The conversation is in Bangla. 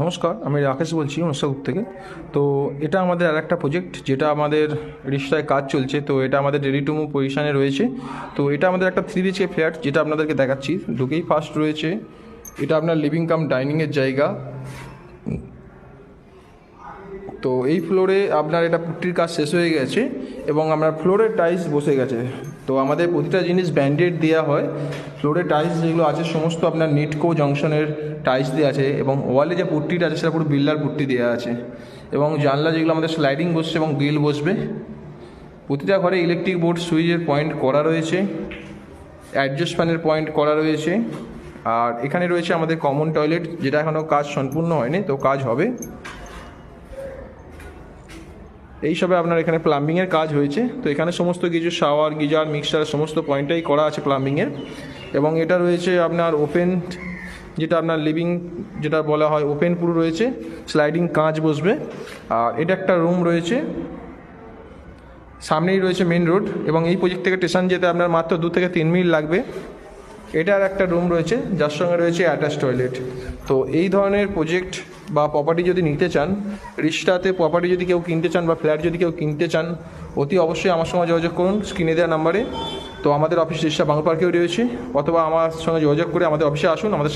নমস্কার, আমি রাকেশ বলছি মনসাপুর থেকে। তো এটা আমাদের আর একটা প্রজেক্ট, যেটা আমাদের রিস্তায় কাজ চলছে। তো এটা আমাদের রেডি টু মুভ পজিশানে রয়েছে। তো এটা আমাদের একটা 3 BHK ফ্ল্যাট, যেটা আপনাদেরকে দেখাচ্ছি। ঢুকেই ফার্স্ট রয়েছে এটা আপনার লিভিং কাম ডাইনিংয়ের জায়গা। তো এই ফ্লোরে আপনার এটা পুট্টির কাজ শেষ হয়ে গেছে এবং আমরা ফ্লোরের টাইলস বসে গেছে। তো আমাদের প্রতিটা জিনিস ব্যান্ডেড দেওয়া হয়। ফ্লোরের টাইলস যেগুলো আছে সমস্ত আপনার নিটকো জংশনের টাইলস দেওয়া আছে এবং ওয়ালে যে পুট্টিটা আছে সেটা পুরো বিল্লার পুট্টি দেওয়া আছে। এবং জানলা যেগুলো আমাদের স্লাইডিং বসছে এবং গ্রিল বসবে। প্রতিটা ঘরে ইলেকট্রিক বোর্ড সুইচের পয়েন্ট করা রয়েছে, অ্যাডজাস্ট ফ্যানের পয়েন্ট করা রয়েছে। আর এখানে রয়েছে আমাদের কমন টয়লেট, যেটা এখনও কাজ সম্পূর্ণ হয়নি, তো কাজ হবে। এইসবে আপনার এখানে প্লাম্বিংয়ের কাজ হয়েছে। তো এখানে সমস্ত কিছু শাওয়ার, গিজার, মিক্সার সমস্ত পয়েন্টটাই করা আছে প্লাম্বিংয়ের। এবং এটা রয়েছে আপনার ওপেন, যেটা আপনার লিভিং যেটা বলা হয় ওপেন পুরো রয়েছে, স্লাইডিং কাঁচ বসবে। আর এটা একটা রুম রয়েছে, সামনেই রয়েছে মেন রোড এবং এই প্রজেক্ট থেকে স্টেশন যেতে আপনার মাত্র 2 থেকে 3 মিনিট লাগবে। এটার একটা রুম রয়েছে যার সঙ্গে রয়েছে অ্যাটাচ টয়লেট। তো এই ধরনের প্রজেক্ট বা প্রপার্টি যদি নিতে চান, রিস্টাতে প্রপার্টি যদি কেউ কিনতে চান বা ফ্ল্যাট যদি কেউ কিনতে চান, অতি অবশ্যই আমার সঙ্গে যোগাযোগ করুন স্ক্রিনে দেওয়া নাম্বারে। তো আমাদের অফিস রিস্টা বাংলা পার্কেও রয়েছে, অথবা আমার সঙ্গে যোগাযোগ করে আমাদের অফিসে আসুন, আমাদের